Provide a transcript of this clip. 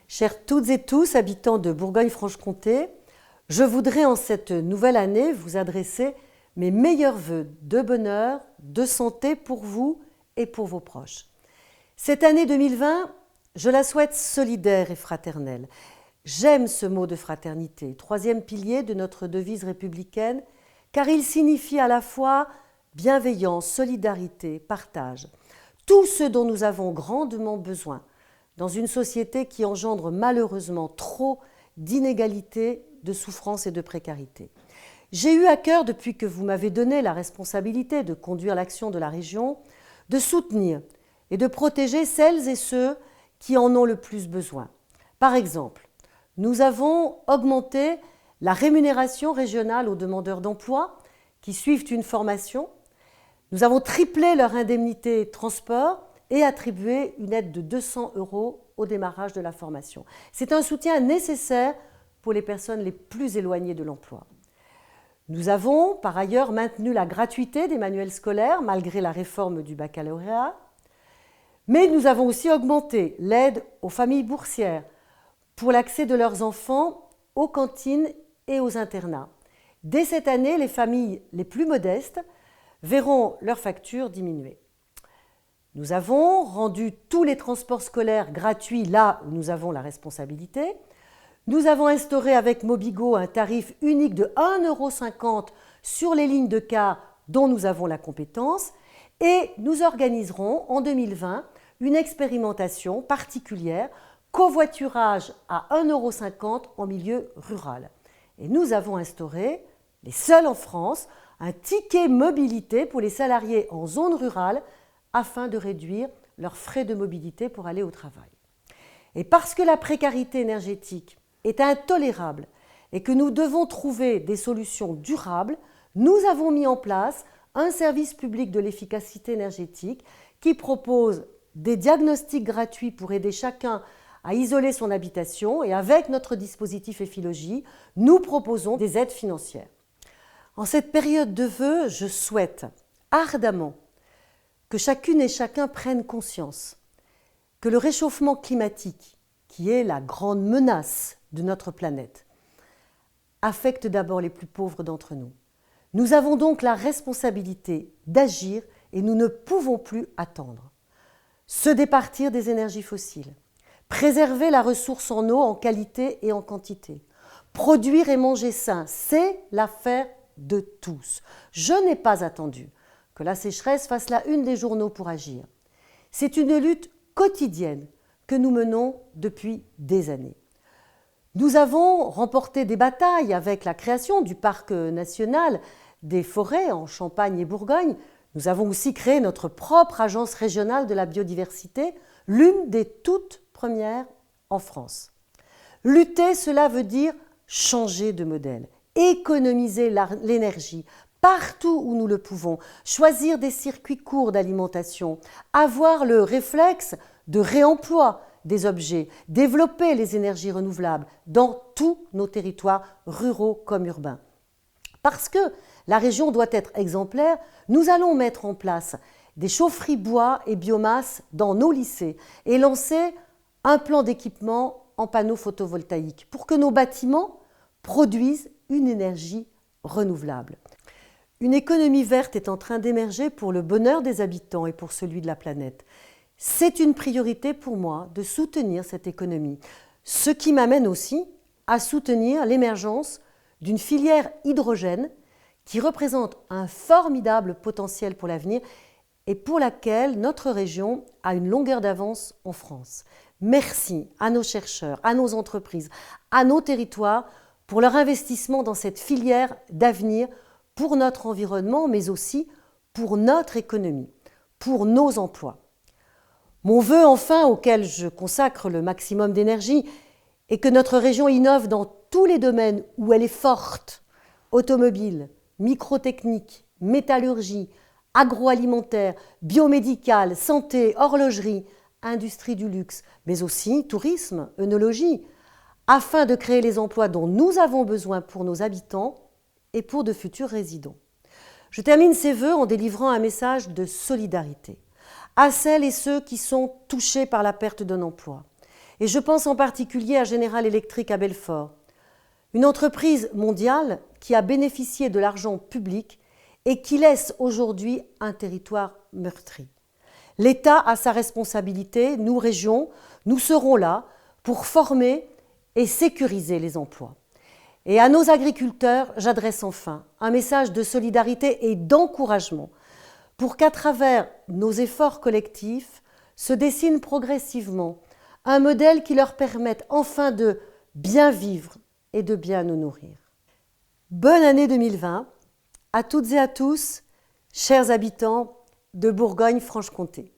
Chères toutes et tous, habitants de Bourgogne-Franche-Comté, je voudrais en cette nouvelle année vous adresser mes meilleurs vœux de bonheur, de santé pour vous et pour vos proches. Cette année 2020, je la souhaite solidaire et fraternelle. J'aime ce mot de fraternité, troisième pilier de notre devise républicaine, car il signifie à la fois bienveillance, solidarité, partage. Tout ce dont nous avons grandement besoin dans une société qui engendre malheureusement trop d'inégalités, de souffrances et de précarité. J'ai eu à cœur, depuis que vous m'avez donné la responsabilité de conduire l'action de la région, de soutenir et de protéger celles et ceux qui en ont le plus besoin. Par exemple, nous avons augmenté la rémunération régionale aux demandeurs d'emploi qui suivent une formation. Nous avons triplé leur indemnité transport et attribué une aide de 200 € au démarrage de la formation. C'est un soutien nécessaire pour les personnes les plus éloignées de l'emploi. Nous avons par ailleurs maintenu la gratuité des manuels scolaires malgré la réforme du baccalauréat, mais nous avons aussi augmenté l'aide aux familles boursières pour l'accès de leurs enfants aux cantines et aux internats. Dès cette année, les familles les plus modestes verront leurs factures diminuer. Nous avons rendu tous les transports scolaires gratuits là où nous avons la responsabilité. Nous avons instauré avec Mobigo un tarif unique de 1,50 € sur les lignes de car dont nous avons la compétence et nous organiserons en 2020 une expérimentation particulière, covoiturage à 1,50 € en milieu rural. Et nous avons instauré, les seuls en France, un ticket mobilité pour les salariés en zone rurale afin de réduire leurs frais de mobilité pour aller au travail. Et parce que la précarité énergétique est intolérable et que nous devons trouver des solutions durables, nous avons mis en place un service public de l'efficacité énergétique qui propose des diagnostics gratuits pour aider chacun à isoler son habitation et avec notre dispositif Effilogie, nous proposons des aides financières. En cette période de vœux, je souhaite ardemment que chacune et chacun prenne conscience que le réchauffement climatique, qui est la grande menace de notre planète, affecte d'abord les plus pauvres d'entre nous. Nous avons donc la responsabilité d'agir et nous ne pouvons plus attendre. Se départir des énergies fossiles, préserver la ressource en eau en qualité et en quantité, produire et manger sain, c'est l'affaire de tous. Je n'ai pas attendu que la sécheresse fasse la une des journaux pour agir. C'est une lutte quotidienne que nous menons depuis des années. Nous avons remporté des batailles avec la création du parc national des forêts en Champagne et Bourgogne. Nous avons aussi créé notre propre agence régionale de la biodiversité, l'une des toutes premières en France. Lutter, cela veut dire changer de modèle, économiser l'énergie, partout où nous le pouvons, choisir des circuits courts d'alimentation, avoir le réflexe de réemploi des objets, développer les énergies renouvelables dans tous nos territoires ruraux comme urbains. Parce que la région doit être exemplaire, nous allons mettre en place des chaufferies bois et biomasse dans nos lycées et lancer un plan d'équipement en panneaux photovoltaïques pour que nos bâtiments produisent une énergie renouvelable. Une économie verte est en train d'émerger pour le bonheur des habitants et pour celui de la planète. C'est une priorité pour moi de soutenir cette économie, ce qui m'amène aussi à soutenir l'émergence d'une filière hydrogène qui représente un formidable potentiel pour l'avenir et pour laquelle notre région a une longueur d'avance en France. Merci à nos chercheurs, à nos entreprises, à nos territoires pour leur investissement dans cette filière d'avenir pour notre environnement, mais aussi pour notre économie, pour nos emplois. Mon vœu enfin, auquel je consacre le maximum d'énergie, est que notre région innove dans tous les domaines où elle est forte, automobile, microtechnique, métallurgie, agroalimentaire, biomédicale, santé, horlogerie, industrie du luxe, mais aussi tourisme, œnologie, afin de créer les emplois dont nous avons besoin pour nos habitants et pour de futurs résidents. Je termine ces vœux en délivrant un message de solidarité à celles et ceux qui sont touchés par la perte d'un emploi Et je pense en particulier à General Electric à Belfort, une entreprise mondiale qui a bénéficié de l'argent public et qui laisse aujourd'hui un territoire meurtri. L'État a sa responsabilité, nous, régions, nous serons là pour former et sécuriser les emplois. Et à nos agriculteurs, j'adresse enfin un message de solidarité et d'encouragement pour qu'à travers nos efforts collectifs se dessine progressivement un modèle qui leur permette enfin de bien vivre et de bien nous nourrir. Bonne année 2020 à toutes et à tous, chers habitants de Bourgogne-Franche-Comté.